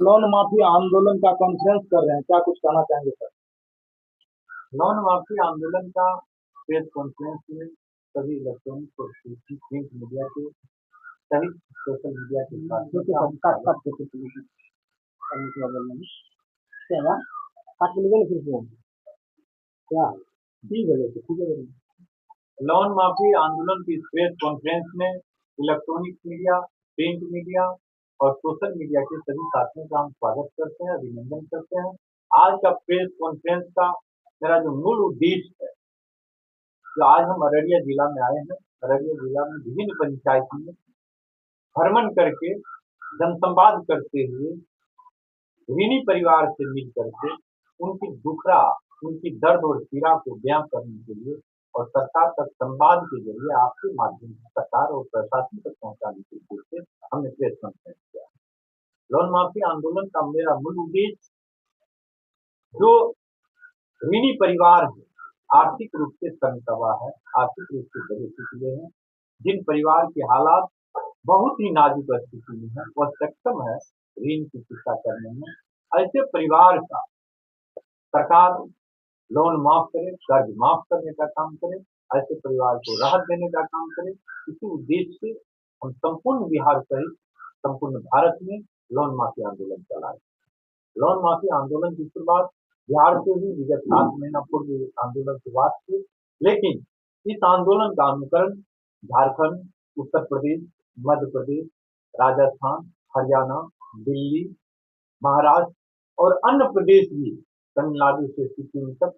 Loan माफी आंदोलन का कॉन्फ्रेंस कर रहे हैं, क्या कुछ कहना चाहेंगे सर? लोन माफी आंदोलन का प्रेस कॉन्फ्रेंस में सभी इलेक्ट्रॉनिक और प्रिंट मीडिया के सहित सोशल मीडिया के साथियों का हम स्वागत लोन माफी आंदोलन की प्रेस कॉन्फ्रेंस में इलेक्ट्रॉनिक मीडिया, प्रिंट मीडिया और सोशल मीडिया के सभी साथियों का हम स्वागत करते हैं, अभिनंदन करते हैं। आज का प्रेस कॉन्फ्रेंस का मेरा जो मूल उद्देश्य है, तो आज हम अररिया जिला में आए हैं। अररिया जिला में विभिन्न पंचायतों में भ्रमण करके जनसंवाद करते हुए ऋणी परिवार से मिल करके उनकी दुखड़ा, उनकी दर्द और पीड़ा को बयां करने के लिए और सरकार तक संवाद के जरिए आपके माध्यम से सरकार और प्रशासन तक पहुंचाने के उद्देश्य से हमने प्रेस कॉन्फ्रेंस किया। लोन माफी आंदोलन का मेरा मूल उद्देश्य जो ऋणी परिवार है, आर्थिक रूप से तंग है, आर्थिक रूप से बड़े पिछले हैं, जिन परिवार के हालात बहुत ही नाजुक स्थिति में है, वह सक्षम है ऋण की चुकता करने में, ऐसे परिवार का सरकार लोन माफ करे, कर्ज माफ करने का काम करे, ऐसे परिवार को राहत देने का काम करे। इसी उद्देश्य से हम संपूर्ण बिहार सहित संपूर्ण भारत में लोन माफी आंदोलन चलाए। लोन माफी आंदोलन की शुरुआत बिहार से ही विगत 7 महीना पूर्व आंदोलन की बात थी, लेकिन इस आंदोलन का अनुकरण झारखंड, उत्तर प्रदेश, मध्य प्रदेश, राजस्थान, हरियाणा, दिल्ली, महाराष्ट्र और अन्य प्रदेश भी, तमिलनाडु से सिक्किम तक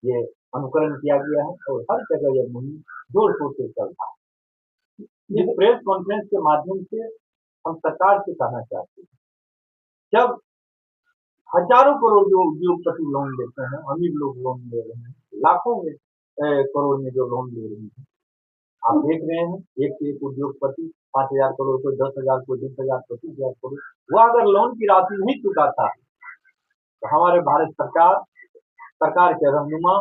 ये अनुकरण किया गया है और हर जगह यह मुहिम जोर शोर से चल रहा है। इस प्रेस कॉन्फ्रेंस के माध्यम से हम सरकार से कहना चाहते हैं, जब हजारों करोड़ जो उद्योगपति लोन लेते हैं, अमीर लोग लोन ले रहे हैं, लाखों में करोड़ में जो लोन ले रहे हैं, आप देख रहे हैं एक से एक उद्योगपति 5,000 करोड़ को 10,000 को 20,000 25,000 करोड़, वह अगर लोन की राशि नहीं चुकाता है तो हमारे भारत सरकार के रहनुमा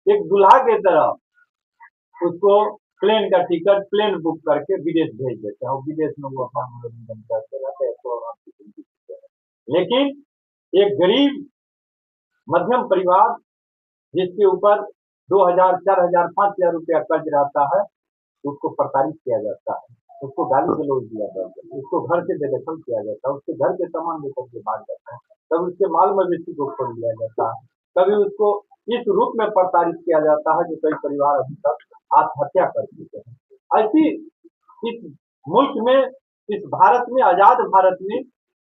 एक दुल्हा की तरह उसको प्लेन का टिकट, प्लेन बुक करके विदेश भेज देते हैं और विदेश में वो अपना मनोरंजन करते रहते हैं। लेकिन एक गरीब मध्यम परिवार जिसके ऊपर 2,000, 4,000, 5,000 रुपया कर्ज रहता है, उसको प्रताड़ित किया जाता है, उसको गाली गलौज दिया जाता है, उसको घर से बेदखल किया जाता है, उसके घर के सामान लेकर के भाग जाता है, कभी उसके माल मवेशी को खोल दिया जाता है, कभी उसको इस रूप में प्रताड़ित किया जाता है जो कई परिवार अभी तक आत्महत्या कर चुके हैं। ऐसी इस मुल्क में, इस भारत में, आजाद भारत में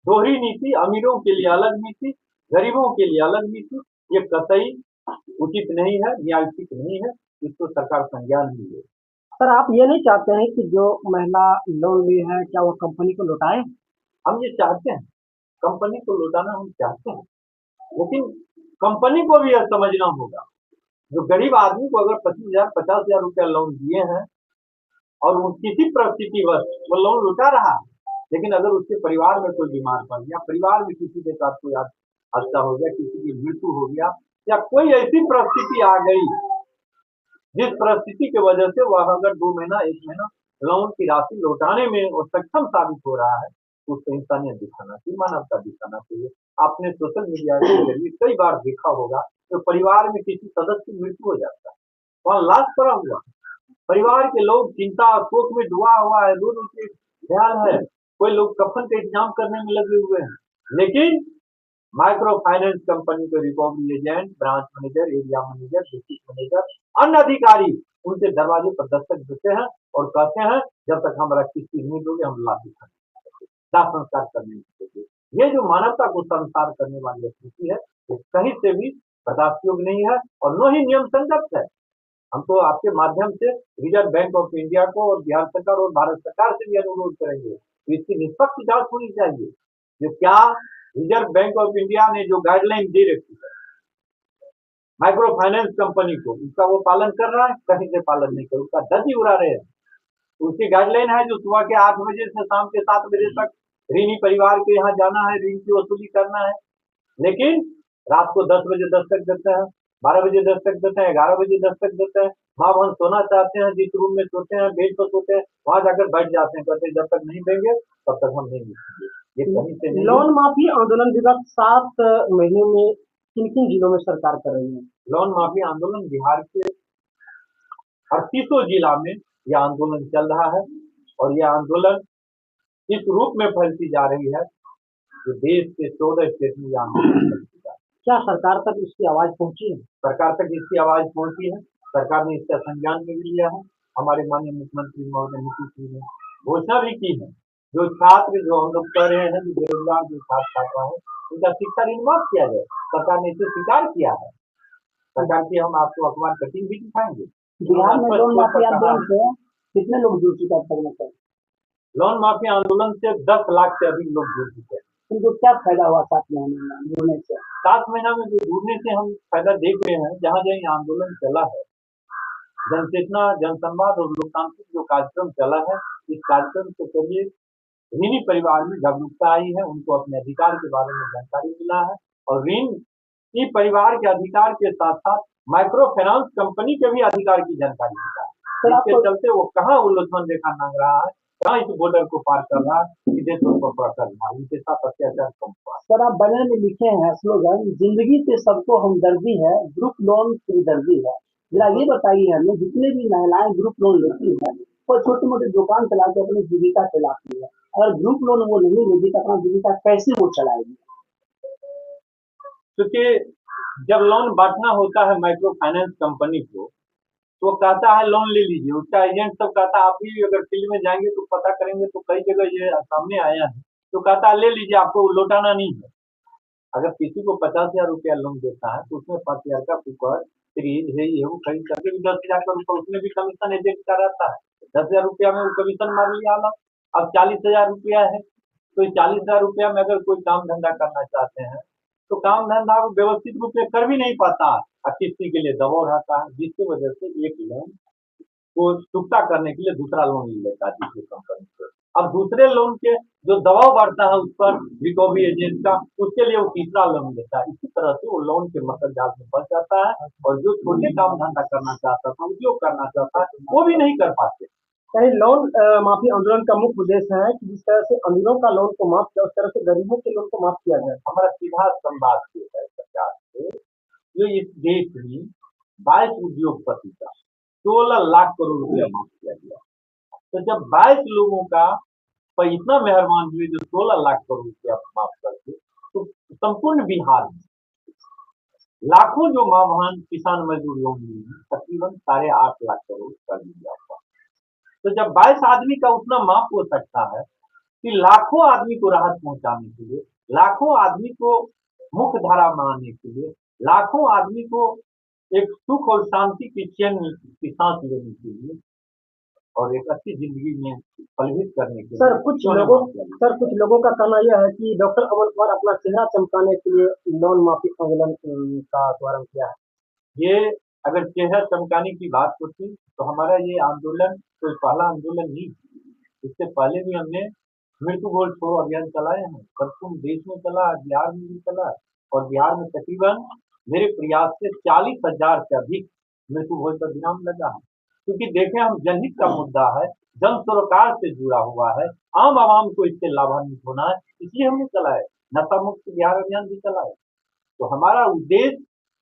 दोहरी नीति, अमीरों के लिए अलग नीति, गरीबों के लिए अलग नीति, ये कतई उचित नहीं है, न्यायोचित नहीं है, इसको सरकार संज्ञान नहीं ले। सर, आप ये नहीं चाहते हैं कि जो महिला लोन ली है क्या वो कंपनी को लौटाए? हम ये चाहते हैं, कंपनी को लौटाना हम चाहते हैं, लेकिन कंपनी को भी यह समझना होगा, जो गरीब आदमी को अगर 25,000, 50,000 रुपया लोन दिए हैं और वो किसी परिस्थितिवश वो लोन लौटा रहा है, लेकिन अगर उसके परिवार में कोई बीमार पड़ गया, परिवार में किसी के साथ कोई हादसा हो गया, किसी की मृत्यु हो गया, या कोई ऐसी परिस्थिति आ गई जिस परिस्थिति की वजह से वह अगर 2 महीना, 1 महीना लोन की राशि लौटाने में वो सक्षम साबित हो रहा है, तो उसको इंसानियत दिखाना चाहिए, मानवता दिखाना चाहिए। आपने सोशल मीडिया के जरिए कई बार देखा होगा, तो परिवार में किसी सदस्य की मृत्यु हो जाता है, वहाँ लाश पड़ा हुआ, परिवार के लोग चिंता और शोक में डूबा हुआ है, रो रो के ख्याल है, कोई लोग कफन का इंतजाम करने में लगे हुए हैं, लेकिन माइक्रो फाइनेंस कंपनी के recovery agent, branch manager, area manager, district manager, अन्य अधिकारी उनके दरवाजे पर दस्तक देते हैं और कहते हैं जब तक हमारा किस्ती नहीं दोगे हम लाश दाह संस्कार करने नहीं देंगे। ये जो मानवता को संस्कार करने वाली स्थिति है, ये कहीं से भी बर्दाश्त योग्य नहीं है और न ही नियम संगत है। हम तो आपके माध्यम से रिजर्व बैंक ऑफ इंडिया को और बिहार सरकार और भारत सरकार से भी अनुरोध करेंगे कि इसकी निष्पक्ष जांच होनी चाहिए। जो क्या रिजर्व बैंक ऑफ इंडिया ने जो गाइडलाइन दे रखी है माइक्रो फाइनेंस कंपनी को, उसका वो पालन कर रहा है? कहीं से पालन नहीं कर, उसका धज्जी उड़ा रहे हैं। उसकी गाइडलाइन है जो सुबह के 8 बजे से शाम के 7 बजे तक ऋणी परिवार के यहाँ जाना है, ऋण की वसूली करना है, लेकिन रात को 10 बजे दस्तक देते हैं, 12 बजे दस्तक देते हैं, 11 बजे दस्तक देते हैं, माँ बहन सोना चाहते हैं, जिस रूम में सोते हैं, बेड पर सोते हैं, वहां जाकर बैठ जाते हैं, कहते हैं जब तक नहीं देंगे तब तक हम नहीं लिखेंगे। ये कहीं से नहीं है। लोन माफी आंदोलन विगत 7 महीने में किन किन जिलों में सरकार कर रही है? लोन माफी आंदोलन बिहार के 38 जिला में यह आंदोलन चल रहा है और यह आंदोलन इस रूप में फैलती जा रही है जो देश के 14 स्टेट में यह आंदोलन चल चुका है। क्या सरकार तक इसकी आवाज पहुंची है? सरकार तक इसकी आवाज पहुंची है, सरकार ने इसका संज्ञान में भी लिया है। हमारे माननीय मुख्यमंत्री महोदय नीतीश जी ने घोषणा भी की है, जो छात्र जो हम लोग कह रहे हैं, जो बेरोजगार जो छात्र छात्रा है, उनका शिक्षा ऋण माफ किया जाए। सरकार ने इसे स्वीकार किया है। सरकार की हम आपको अखबार कटिंग भी दिखाएंगे। बिहार में लोन माफी आंदोलन से कितने लोग जुड़ चुके हैं? लोन माफी आंदोलन से 10 लाख से अधिक लोग जुड़ चुके हैं। उनको क्या फायदा हुआ 7 महीने में जुड़ने से? 7 महीना में जो जुड़ने से हम फायदा देख रहे हैं, जहाँ जहाँ ये आंदोलन चला है, जनचेतना, जनसंवाद और लोकतांत्रिक जो कार्यक्रम चला है, इस कार्यक्रम के जरिए ऋणी परिवार में जागरूकता आई है, उनको अपने अधिकार के बारे में जानकारी मिला है और ऋणी परिवार के अधिकार के साथ साथ माइक्रो फाइनेंस कंपनी के भी अधिकार की जानकारी मिला है। इसके चलते वो कहाँ उल्लंघन रेखा नांग रहा है, कहाँ इस बॉर्डर को पार कर रहा है, सीधे तौर पर पकड़ रहा है, उनके साथ अत्याचार कम हुआ। सर, आप बयान में लिखे हैं स्लोगन, जिंदगी से सबको हमदर्दी है, ग्रुप लोन दर्दी है। जरा ये बताइए हमें, जितने भी महिलाएं ग्रुप लोन लेती है वो छोटी मोटी दुकान चला के अपनी जीविका चलाती है, अगर ग्रुप लोन वो नहीं लेगी तो अपना जीविका कैसे वो चलाएगी? क्योंकि जब लोन बांटना होता है माइक्रो फाइनेंस कंपनी को, तो कहता है लोन ले लीजिए, उसका एजेंट सब कहता है, आप भी अगर फील्ड में जाएंगे तो पता करेंगे तो कई जगह ये सामने आया है, तो कहता है ले लीजिए, आपको लौटाना नहीं है। अगर किसी को 50,000 रुपया लोन देता है तो उसमें 5,000 का कुकर, फ्रिज है, ये वो खरीद करके भी 10,000 का रुपया उसमें भी कमीशन एजेंट का रहता है। 10,000 रुपया में वो कमीशन मार लिया अलग। अब 40,000 रुपया है, तो 40,000 रुपया में अगर कोई काम धंधा करना चाहते हैं तो काम धंधा वो व्यवस्थित रूप से कर भी नहीं पाता और किसी के लिए दबाव रहता है, जिसकी वजह से एक लोन को चुकता करने के लिए दूसरा लोन ले लेता है दूसरी कंपनी से। अब दूसरे लोन के जो दबाव बढ़ता है उस पर रिकवरी एजेंट का, उसके लिए वो तीसरा लोन लेता है। इसी तरह से वो लोन के मकड़ जाल में फंस जाता है और जो छोटे काम धंधा करना चाहता था, उद्योग करना चाहता है, वो भी नहीं कर पाते। कहीं लोन माफी आंदोलन का मुख्य उद्देश्य है कि जिस तरह से अमीरों का लोन को माफ किया, उस तरह से गरीबों के लोन को माफ किया जाए। हमारा सीधा संवाद ये है सरकार से, जो इस देश में 22 उद्योगपति का 16 लाख करोड़ रुपया माफ किया गया। तो जब 22 लोगों का पर इतना मेहरबान हुए जो 16 लाख करोड़ रुपया माफ करके, तो संपूर्ण बिहार में लाखों जो माँ बहन किसान मजदूर लोन लिए तकरीबन 8.5 लाख करोड़ कर दिया हुआ। तो जब 22 आदमी का उतना माफ हो सकता है कि लाखों आदमी को राहत पहुंचाने के लिए, लाखों आदमी को मुख्य धारा बनाने के लिए, लाखों आदमी को एक सुख और शांति की चैन की सांस लेने के लिए और एक अच्छी जिंदगी में फलवित करने के लिए। सर कुछ लोगों का कहना यह है कि डॉक्टर अमर कुमार अपना चेहरा चमकाने के लिए लोन माफी आंदोलन का शुभारंभ किया है। ये अगर चेहरा चमकाने की बात होती तो हमारा ये आंदोलन कोई पहला आंदोलन नहीं, इससे पहले भी हमने मृत्यु घोष छोड़ो अभियान चलाए हैं, संपूर्ण देश में चला, बिहार में भी चला और बिहार में तकरीबन मेरे प्रयास से 40,000 से अधिक मृत्यु घोष का विराम लगा है। क्योंकि देखें, हम जनहित का मुद्दा है, जन सरोकार से जुड़ा हुआ है, आम आवाम को इससे लाभान्वित होना है, इसलिए हमने चलाए। नशा मुक्त बिहार अभियान भी चलाए। तो हमारा उद्देश्य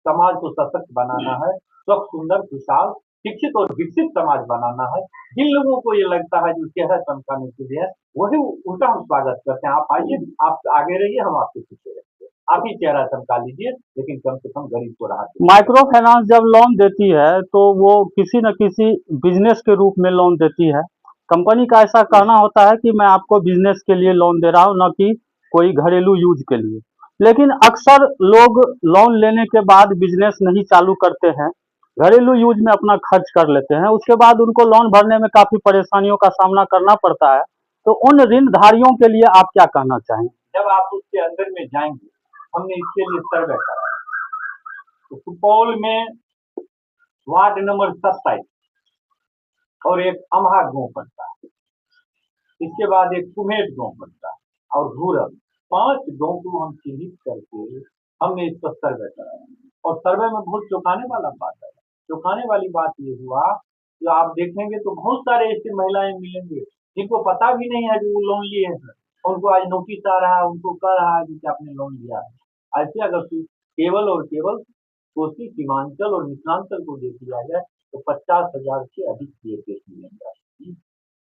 समाज को सशक्त बनाना है, स्वच्छ, सुंदर, खुशहाल, शिक्षित और विकसित समाज बनाना है। जिन लोगों को ये लगता है जो चेहरा चमकाने के लिए, वही उनका हम स्वागत करते हैं। आप आइए, आप आगे रहिए, हम आपके पीछे रहेंगे। आप ही चेहरा चमका लीजिए, लेकिन कम से कम गरीब को राहत। माइक्रो फाइनेंस जब लोन देती है तो वो किसी न किसी बिजनेस के रूप में लोन देती है। कंपनी का ऐसा कहना होता है कि मैं आपको बिजनेस के लिए लोन दे रहा हूँ, न कि कोई घरेलू यूज के लिए। लेकिन अक्सर लोग लोन लेने के बाद बिजनेस नहीं चालू करते हैं, घरेलू यूज में अपना खर्च कर लेते हैं, उसके बाद उनको लोन भरने में काफ़ी परेशानियों का सामना करना पड़ता है। तो उन ऋणधारियों के लिए आप क्या कहना चाहेंगे? जब आप उसके अंदर में जाएंगे, हमने इसके लिए सर्वे कराया। तो सुपौल में वार्ड नंबर 27 और एक अमहा गांव पड़ता है, इसके बाद एक कुमेट गांव पड़ता है और घूरल, 5 गांव को हम चिन्हित करके हमने इस पर सर्वे कराया। और सर्वे में बहुत चौंकाने वाला बात है। चौंकाने वाली बात ये हुआ कि आप देखेंगे तो बहुत सारे ऐसी महिलाएं मिलेंगे जिनको पता भी नहीं है जो वो लोन लिए हैं उनको आज नोटिस आ रहा है, उनको कह रहा है कि आपने लोन लिया है। ऐसे अगर केवल और केवल कोसी, सीमांचल और मिथिलांचल को देख लिया जाए तो 50,000 से अधिक केस मिलेंगे।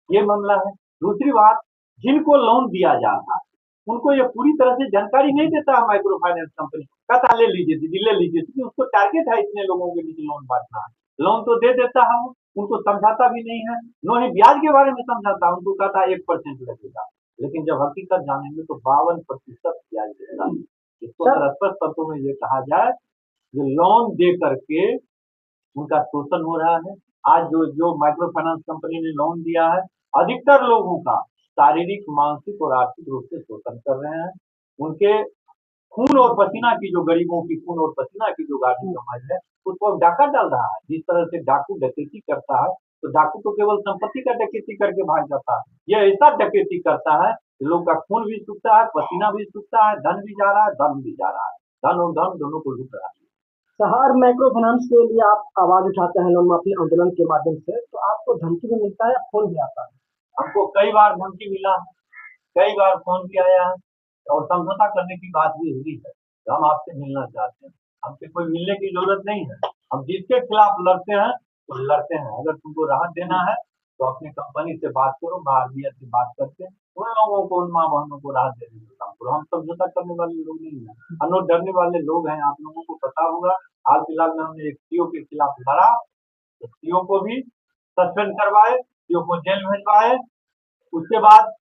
ये मामला है। दूसरी बात, जिनको लोन दिया जा रहा है उनको ये पूरी तरह से जानकारी नहीं देता है माइक्रो फाइनेंस कंपनी। कहता ले लीजिए दीदी, ले लीजिए, क्योंकि उसको टारगेट है इतने लोगों के बीच लोन बांटना है। लोन तो दे देता है वो, उनको समझाता भी नहीं है, न ही ब्याज के बारे में समझाता है। उनको कहता है 1% लगेगा, लेकिन जब हकीकत जानेंगे तो 52% ब्याज देगा। इसको अगर स्पष्ट शब्दों में ये कहा जाए, जो लोन दे करके उनका शोषण हो रहा है। आज जो जो माइक्रो फाइनेंस कंपनी ने लोन दिया है, अधिकतर लोगों का शारीरिक, मानसिक और आर्थिक रूप से शोषण कर रहे हैं। उनके खून और पसीना की, जो गरीबों की खून और पसीना की जो गाड़ी कमाई है, उसको डाका डाल रहा है। जिस तरह से डाकू डकैती करता है, तो डाकू तो केवल संपत्ति का डकैती करके भाग जाता है, यह ऐसा डकैती करता है लोग का खून भी सूखता है, पसीना भी सूखता है, धन भी जा रहा है, दम भी जा रहा है, धन और धन दोनों को लूट रहा है। शहर माइक्रो फाइनेंस के लिए आप आवाज उठाते हैं लोन माफी आंदोलन के माध्यम से, तो आपको धमकी भी मिलता है, फोन भी आता है? हमको कई बार धमकी मिला है, कई बार फोन भी आया है और समझौता करने की बात भी हुई है। तो हम आपसे मिलना चाहते हैं, हमसे कोई मिलने की जरूरत नहीं है। हम जिसके खिलाफ लड़ते हैं तो लड़ते हैं। अगर तुमको राहत देना है तो अपनी कंपनी से बात करो, RBI से बात करके उन लोगों को, उन माँ बहनों को राहत देने का काम करो। हम समझौता करने वाले लोग नहीं है, हम लोग डरने वाले लोग हैं। आप लोगों को पता होगा, हाल फिलहाल में हमने एक सीओ के खिलाफ लड़ा, तो सीओ को भी सस्पेंड करवाए, सीओ को जेल भेजवाए, उसके बाद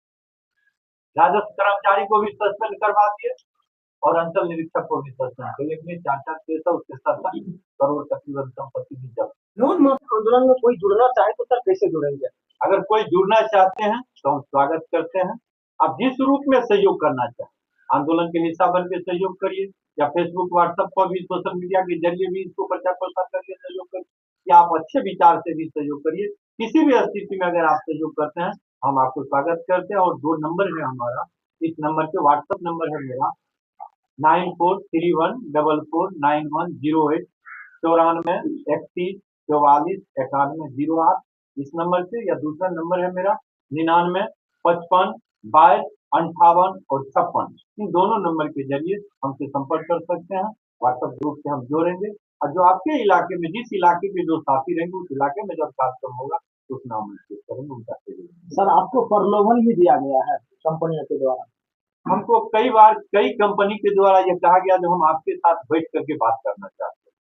राजस्व कर्मचारी को भी सस्पेंड करवा दिए और अंचल निरीक्षक को भी सस्पेंड कर, लेकिन 4-4 केस है, उसके 67 करोड़ तकरीबन संपत्ति भी जब्त। लोन माफी आंदोलन में कोई जुड़ना चाहे तो सर कैसे जुड़ेंगे? अगर कोई जुड़ना चाहते हैं तो हम स्वागत करते हैं। आप जिस रूप में सहयोग करना चाहें, आंदोलन के हिस्सा बन के सहयोग करिए, या फेसबुक, व्हाट्सएप पर भी, सोशल मीडिया के जरिए भी इसको प्रचार प्रसार करके सहयोग करिए, या आप अच्छे विचार से भी सहयोग करिए। किसी भी स्थिति में अगर आप सहयोग करते हैं, हम आपको स्वागत करते हैं। और 2 नंबर है हमारा, इस नंबर पे व्हाट्सएप नंबर है मेरा 9431449108, 9431449108। इस नंबर से, या दूसरा नंबर है मेरा 99552258 और 56। इन दोनों नंबर के जरिए हमसे संपर्क कर सकते हैं। व्हाट्सएप ग्रुप से हम जोड़ेंगे, और जो आपके इलाके में, जिस इलाके के जो साथी रहेंगे, उस इलाके में जब कार्यक्रम होगा तो उस नाम करेंगे, उनका सहयोग। सर आपको प्रलोभन भी दिया गया है कंपनियों के द्वारा? हमको कई बार कई कंपनी के द्वारा ये कहा गया जो हम आपके साथ बैठ करके बात करना चाहते हैं।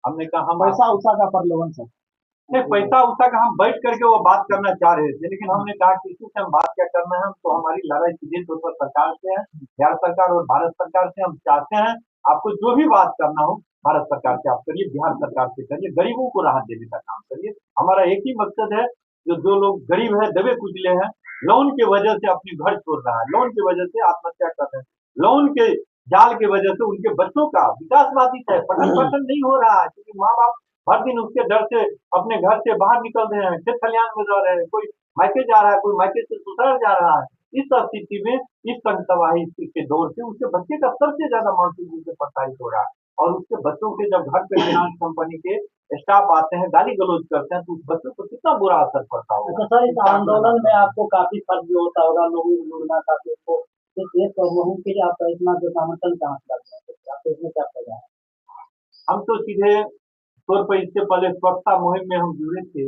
हमने कहा हम पैसा उसा का प्रलोभन सर? नहीं, पैसा उसा का हम बैठ करके वो बात करना चाह रहे थे, लेकिन हमने कहा कि इसी से हम बात क्या करना है। तो हमारी लड़ाई सीधे तौर पर सरकार से है, बिहार सरकार और भारत सरकार से। हम चाहते हैं आपको जो भी बात करना हो भारत सरकार से आप करिए, बिहार सरकार से करिए, गरीबों को राहत देने का काम करिए। हमारा एक ही मकसद है, जो लोग गरीब है, दबे कुचले हैं, लोन की वजह से अपने घर छोड़ रहा है, लोन की वजह से आत्महत्या कर रहे हैं, लोन के जाल की वजह से उनके बच्चों का विकास बाधित है, पठन पाठन नहीं हो रहा है, क्योंकि माँ बाप हर दिन उसके डर से अपने घर से बाहर निकल रहे हैं, खेत खलिहान में रह रहे हैं, कोई मायके जा रहा है, कोई मायके से ससुराल जा रहा है। इस स्थिति में, इस तबाही के दौर से उसके बच्चे का सबसे ज्यादा मानसिक रूप से प्रताड़ित हो रहा है। और उसके बच्चों के जब घर पे फाइनेंस कंपनी के स्टाफ आते हैं, गाली गलौज करते हैं, तो उस बच्चों को कितना बुरा असर पड़ता होगा। अच्छा सर, इस आंदोलन में आपको काफी फर्क भी होता होगा, लोगों को जुड़ना काफी को लोगों के लिए आपका इतना जो समर्थन कहाँ से लगता है, आपको इसमें क्या फायदा है? हम तो सीधे तौर पर इससे पहले स्वच्छता मुहिम में हम जुड़े थे।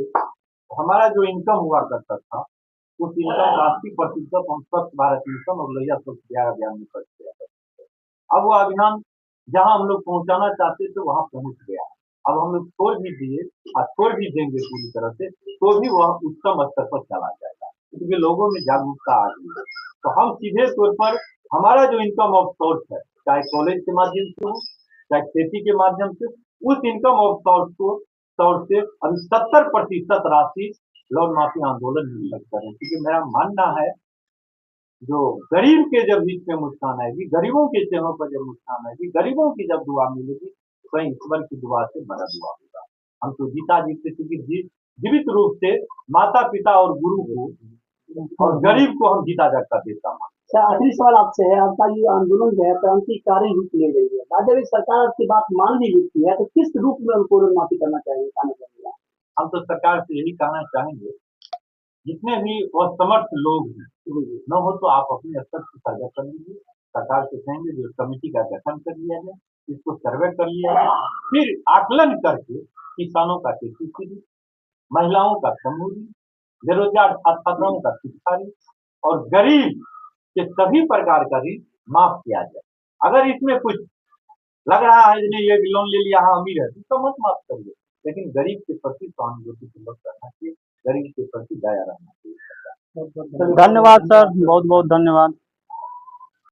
हमारा जो इनकम हुआ करता था, उस इनकम का 80% हम स्वच्छ भारत मिशन और लोहिया स्वच्छ बिहार अभियान में खर्च किया करते थे। अब वो अभियान जहाँ हम लोग पहुँचाना चाहते थे वहाँ पहुँच गया। अब हम लोग छोड़ भी दिए और छोड़ भी देंगे पूरी तरह से, तो भी वह उत्तम स्तर पर चला जाएगा, क्योंकि लोगों में जागरूकता आ गई है। तो हम सीधे तौर पर हमारा जो इनकम ऑफ सोर्स है, चाहे कॉलेज के माध्यम से हो, चाहे खेती के माध्यम से, उस इनकम ऑफ सोर्स से अभी 70% राशि लोन माफी आंदोलन में खर्च करें। क्योंकि मेरा मानना है, जो गरीब के जब हित में मुस्कान आएगी, गरीबों के चेहरों पर जब मुस्कान आएगी, गरीबों की जब दुआ मिलेगी, तो वही ईश्वर की दुआ से बड़ा दुआ होगा। हम तो जीता जीतते, क्योंकि जीवित रूप से माता पिता और गुरु को और गरीब को हम जीता जागता देता हूँ। सर आखिरी सवाल आपसे है, आपका ये आंदोलन जो है क्रांतिकारी रूप ले रही है, राज्य सरकार आपकी बात मान ली हुई है, तो किस रूप में उनको ऋण माफी करना चाहिए? हम तो सरकार से यही कहना चाहेंगे, जितने भी असमर्थ लोग हैं जी जी न हो तो आप अपने स्तर से सर्वे कर लीजिए। सरकार से कहेंगे जो कमेटी का गठन कर लिया जाए, इसको सर्वे कर लिया जाए, फिर आकलन करके किसानों का KCC ऋण, महिलाओं का समूह ऋण, बेरोजगार छात्र छात्राओं का शिक्षा ऋण और गरीब के सभी प्रकार का ऋण माफ किया जाए। अगर इसमें कुछ लग रहा है नहीं ये लोन ले लिया हाँ अमीर है तो मत माफ करिए, लेकिन गरीब के प्रति सहानुभूतिपूर्वक रहना चाहिए, गरीब के प्रति दया रहना चाहिए। बहुत बहुत धन्यवाद सर, बहुत बहुत धन्यवाद।